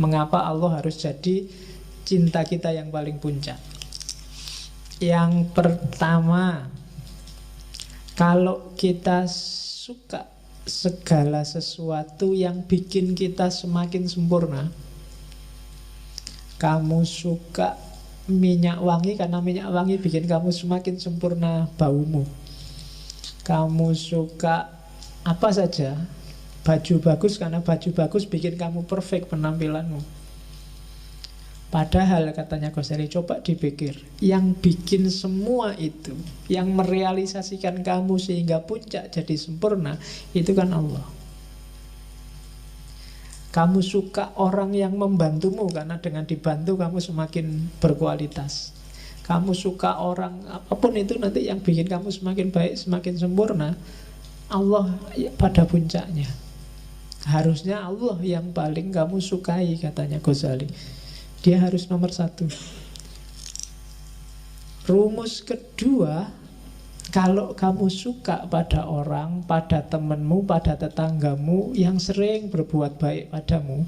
Mengapa Allah harus jadi cinta kita yang paling puncak? Yang pertama, kalau kita suka segala sesuatu yang bikin kita semakin sempurna. Kamu suka minyak wangi karena minyak wangi bikin kamu semakin sempurna baumu. Kamu suka apa saja, baju bagus karena baju bagus bikin kamu perfect penampilanmu. Padahal katanya Ghazali, coba dipikir, yang bikin semua itu, yang merealisasikan kamu sehingga puncak jadi sempurna, itu kan Allah. Kamu suka orang yang membantumu karena dengan dibantu kamu semakin berkualitas. Kamu suka orang, apapun itu nanti yang bikin kamu semakin baik, semakin sempurna, Allah pada puncaknya. Harusnya Allah yang paling kamu sukai, katanya Ghazali. Dia harus nomor satu. Rumus kedua, kalau kamu suka pada orang, pada temanmu, pada tetanggamu yang sering berbuat baik padamu,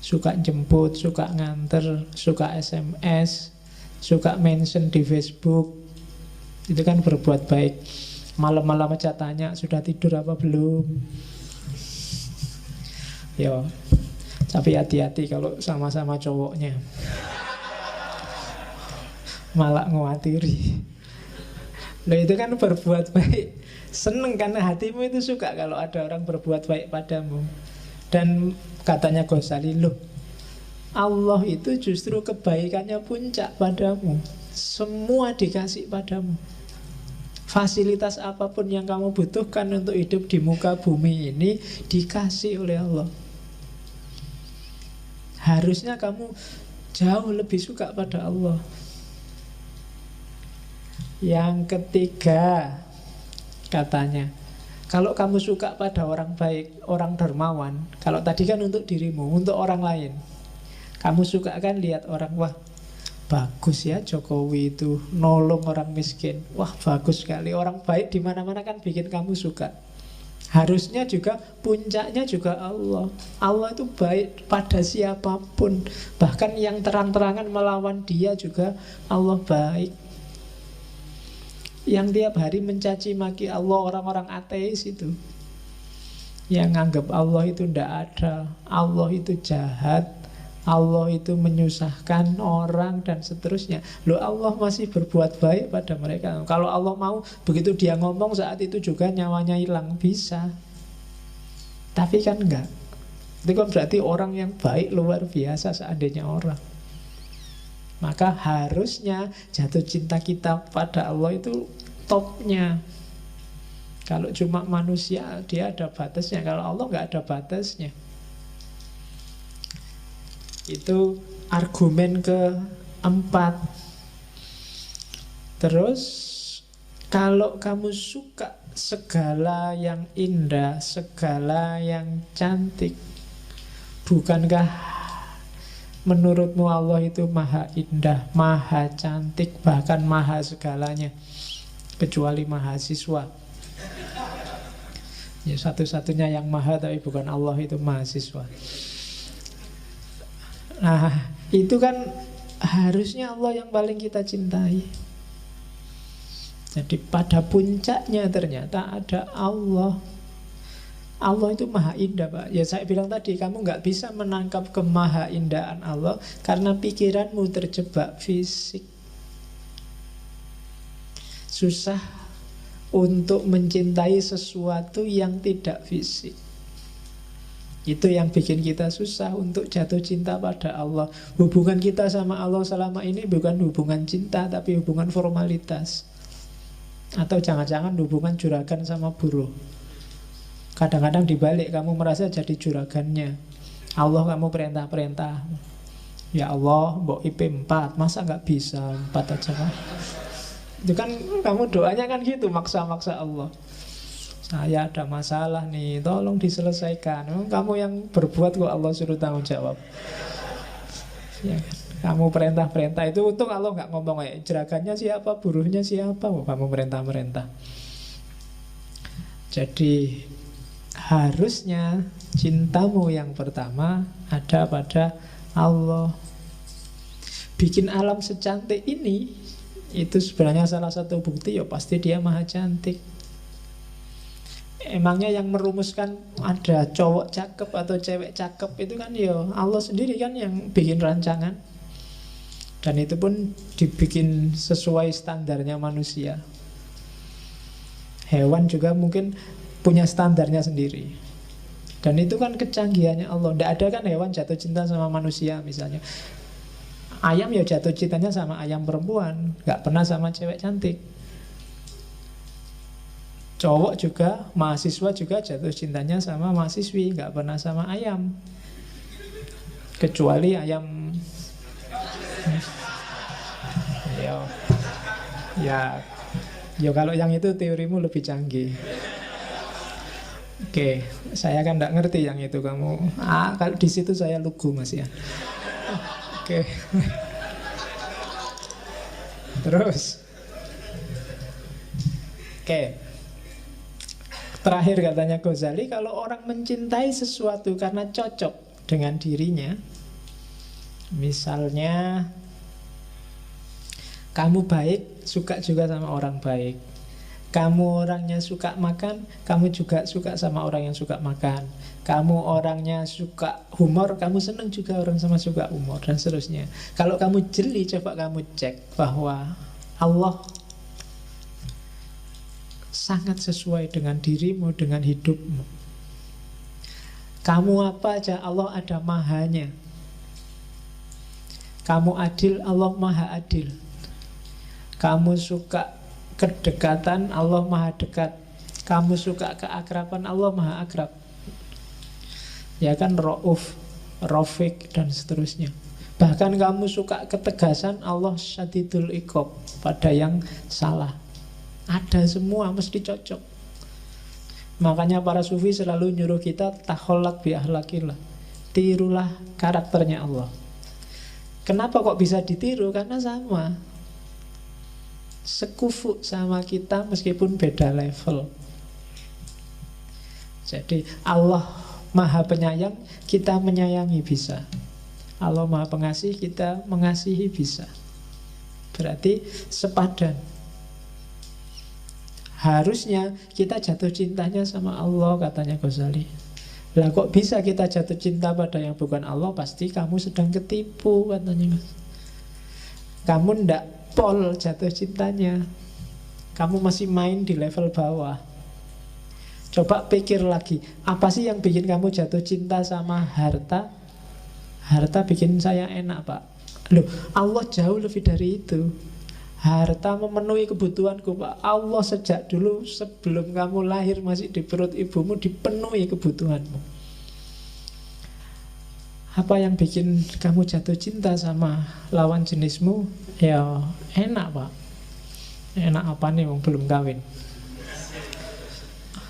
suka jemput, suka nganter, suka SMS, suka mention di Facebook, itu kan berbuat baik. Malam-malam aja tanya, sudah tidur apa belum? Yo, tapi hati-hati kalau sama-sama cowoknya, malah ngawatiri. Loh, itu kan berbuat baik. Seneng karena hatimu itu suka kalau ada orang berbuat baik padamu. Dan katanya Ghazali, loh, Allah itu justru kebaikannya puncak padamu. Semua dikasih padamu. Fasilitas apapun yang kamu butuhkan untuk hidup di muka bumi ini dikasih oleh Allah. Harusnya kamu jauh lebih suka pada Allah. Yang ketiga, katanya, kalau kamu suka pada orang baik, orang dermawan, kalau tadi kan untuk dirimu, untuk orang lain, kamu suka kan lihat orang, wah bagus ya Jokowi itu nolong orang miskin, wah bagus sekali, orang baik di mana-mana kan bikin kamu suka. Harusnya juga puncaknya juga Allah. Allah itu baik pada siapapun, bahkan yang terang-terangan melawan dia juga Allah baik. Yang tiap hari mencaci maki Allah, orang-orang ateis itu, yang anggap Allah itu tidak ada, Allah itu jahat, Allah itu menyusahkan orang dan seterusnya. Loh, Allah masih berbuat baik pada mereka. Kalau Allah mau, begitu dia ngomong saat itu juga nyawanya hilang, bisa. Tapi kan enggak. Itu kan berarti orang yang baik luar biasa seandainya orang. Maka harusnya jatuh cinta kita pada Allah itu topnya. Kalau cuma manusia dia ada batasnya, kalau Allah nggak ada batasnya. Itu argumen keempat. Terus kalau kamu suka segala yang indah, segala yang cantik, bukankah menurutmu Allah itu maha indah, maha cantik, bahkan maha segalanya, kecuali mahasiswa. Ya, satu-satunya yang maha tapi bukan Allah itu mahasiswa. Nah, itu kan harusnya Allah yang paling kita cintai. Jadi pada puncaknya ternyata ada Allah. Allah itu maha indah, Pak. Ya saya bilang tadi, kamu nggak bisa menangkap kemaha indahan Allah karena pikiranmu terjebak fisik. Susah untuk mencintai sesuatu yang tidak fisik. Itu yang bikin kita susah untuk jatuh cinta pada Allah. Hubungan kita sama Allah selama ini bukan hubungan cinta, tapi hubungan formalitas. Atau jangan-jangan hubungan juragan sama buruh. Kadang-kadang dibalik, kamu merasa jadi juragannya Allah, kamu perintah-perintah. Ya Allah, mbok IP 4, masa nggak bisa 4 aja kan? Itu kan kamu doanya kan gitu, maksa-maksa Allah. Saya ada masalah nih, tolong diselesaikan. Memang kamu yang berbuat kok Allah suruh tanggung jawab. Ya kan? Kamu perintah-perintah itu, untung Allah nggak ngomong ya juragannya siapa, buruhnya siapa, kamu perintah-perintah. Jadi harusnya cintamu yang pertama ada pada Allah. Bikin alam secantik ini, itu sebenarnya salah satu bukti ya pasti dia maha cantik. Emangnya yang merumuskan ada cowok cakep atau cewek cakep itu kan ya Allah sendiri kan yang bikin rancangan. Dan itu pun dibikin sesuai standarnya manusia. Hewan juga mungkin punya standarnya sendiri. Dan itu kan kecanggihannya Allah. Tidak ada kan hewan jatuh cinta sama manusia misalnya. Ayam ya jatuh cintanya sama ayam perempuan, gak pernah sama cewek cantik. Cowok juga, mahasiswa juga jatuh cintanya sama mahasiswi, gak pernah sama ayam. Kecuali ayam ya kalau yang itu teorimu lebih canggih. Oke, saya kan gak ngerti yang itu kamu. Kalau di situ saya lugu Mas ya. Oke. Terus oke. Terakhir katanya Ghazali, kalau orang mencintai sesuatu karena cocok dengan dirinya, misalnya kamu baik, suka juga sama orang baik. Kamu orangnya suka makan, kamu juga suka sama orang yang suka makan. Kamu orangnya suka humor, kamu senang juga orang sama suka humor, dan seterusnya. Kalau kamu jeli, coba kamu cek bahwa Allah sangat sesuai dengan dirimu, dengan hidupmu. Kamu apa aja, Allah ada mahanya. Kamu adil, Allah maha adil. Kamu suka kedekatan, Allah maha dekat. Kamu suka keakraban, Allah maha akrab. Ya kan, Ra'uf, Rafiq, dan seterusnya. Bahkan kamu suka ketegasan, Allah syadidul iqab pada yang salah. Ada semua, mesti cocok. Makanya para sufi selalu nyuruh kita takholak bi ahlakillah. Tirulah karakternya Allah. Kenapa kok bisa ditiru? Karena sama, sekufu sama kita meskipun beda level. Jadi Allah maha penyayang, kita menyayangi bisa. Allah maha pengasih, kita mengasihi bisa. Berarti sepadan. Harusnya kita jatuh cintanya sama Allah, katanya Ghazali. Lah kok bisa kita jatuh cinta pada yang bukan Allah? Pasti kamu sedang ketipu, katanya. Kamu ndak pol jatuh cintanya, kamu masih main di level bawah. Coba pikir lagi, apa sih yang bikin kamu jatuh cinta sama harta? Harta bikin saya enak, Pak. Loh, Allah jauh lebih dari itu. Harta memenuhi kebutuhanku, Pak. Allah sejak dulu sebelum kamu lahir masih di perut ibumu dipenuhi kebutuhanmu. Apa yang bikin kamu jatuh cinta sama lawan jenismu? Ya enak, Pak. Enak apa nih, belum kawin?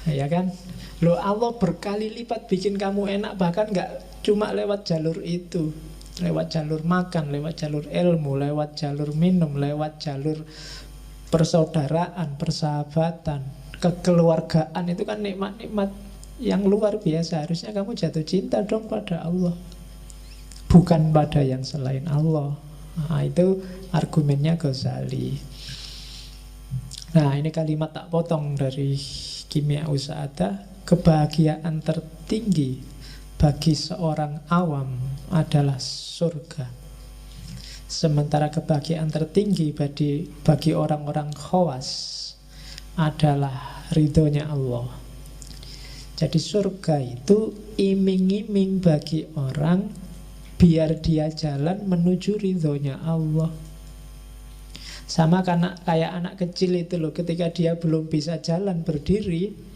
Ya kan? Loh, Allah berkali lipat bikin kamu enak. Bahkan gak cuma lewat jalur itu, lewat jalur makan, lewat jalur ilmu, lewat jalur minum, lewat jalur persaudaraan, persahabatan, kekeluargaan. Itu kan nikmat-nikmat yang luar biasa. Harusnya kamu jatuh cinta dong pada Allah, bukan pada yang selain Allah. Nah, itu argumennya Ghazali. Nah, ini kalimat tak potong dari Kimia Usaada. Kebahagiaan tertinggi bagi seorang awam adalah surga, sementara kebahagiaan tertinggi bagi orang-orang khawas adalah ridhonya Allah. Jadi surga itu iming-iming bagi orang biar dia jalan menuju ridhonya Allah. Sama kayak anak kecil itu loh, ketika dia belum bisa jalan berdiri,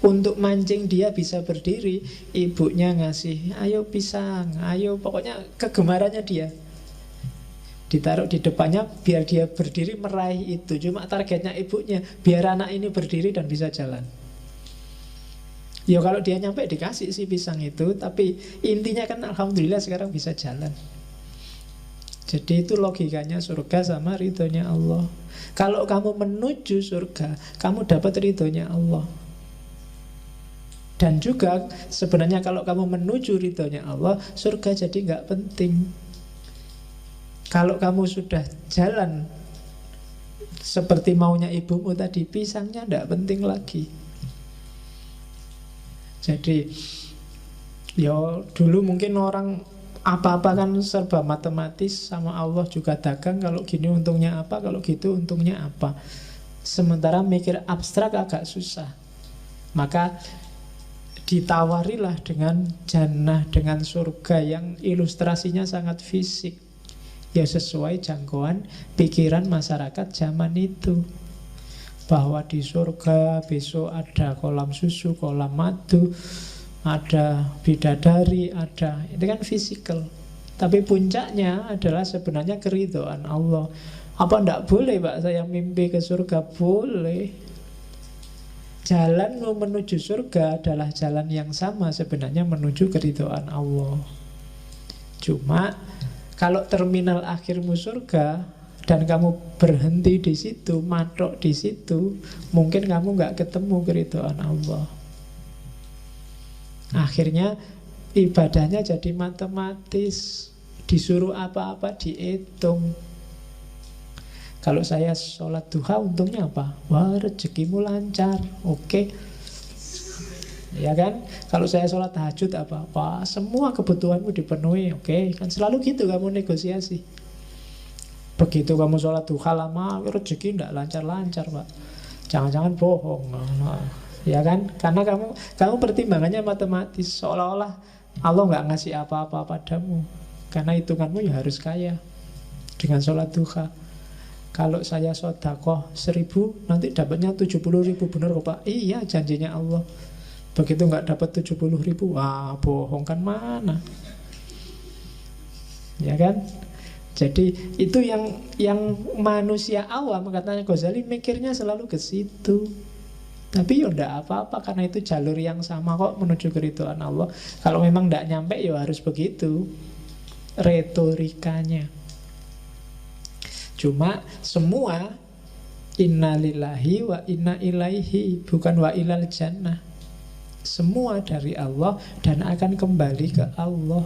untuk mancing dia bisa berdiri, ibunya ngasih, ayo pisang, ayo, pokoknya kegemarannya dia ditaruh di depannya biar dia berdiri meraih itu. Cuma targetnya ibunya biar anak ini berdiri dan bisa jalan. Ya kalau dia nyampe dikasih si pisang itu, tapi intinya kan alhamdulillah sekarang bisa jalan. Jadi itu logikanya surga sama ridhonya Allah. Kalau kamu menuju surga, kamu dapat ridhonya Allah. Dan juga sebenarnya kalau kamu menuju ridhonya Allah, surga jadi nggak penting. Kalau kamu sudah jalan seperti maunya ibumu tadi, pisangnya nggak penting lagi. Jadi ya dulu mungkin orang apa-apa kan serba matematis, sama Allah juga dagang, kalau gini untungnya apa, kalau gitu untungnya apa. Sementara mikir abstrak agak susah. Maka ditawarilah dengan jannah, dengan surga yang ilustrasinya sangat fisik, ya sesuai jangkauan pikiran masyarakat zaman itu, bahwa di surga besok ada kolam susu, kolam madu, ada bidadari, ada, itu kan fisikal. Tapi puncaknya adalah sebenarnya keridhaan Allah. Apa ndak boleh Pak saya mimpi ke surga? Boleh. Jalan menuju surga adalah jalan yang sama sebenarnya menuju keridhaan Allah. Cuma kalau terminal akhirmu surga dan kamu berhenti di situ, matok di situ, mungkin kamu nggak ketemu keridhaan Allah. Akhirnya ibadahnya jadi matematis, disuruh apa-apa dihitung. Kalau saya sholat duha untungnya apa? Wah, rezekimu lancar, oke. Ya kan? Kalau saya sholat tahajud apa? Wah, semua kebutuhanmu dipenuhi, oke. Kan selalu gitu kamu negosiasi. Begitu kamu sholat duha lama, rezeki tidak lancar-lancar Pak. Jangan-jangan bohong. Ya kan? Karena kamu pertimbangannya matematis, seolah-olah Allah nggak ngasih apa-apa padamu, karena hitunganmu ya harus kaya dengan sholat duha. Kalau saya sodakoh 1.000, nanti dapatnya 70.000, benar kok Pak? Iya, janjinya Allah. Begitu nggak dapat 70.000, wah bohong kan mana? Ya kan? Jadi itu yang manusia awam, katanya Ghazali, mikirnya selalu ke situ. Tapi ya enggak apa-apa, karena itu jalur yang sama kok menuju keridhaan Allah. Kalau memang enggak nyampe ya harus begitu retorikanya. Cuma semua innalillahi wa inna ilaihi, bukan wa ilal jannah. Semua dari Allah dan akan kembali ke Allah.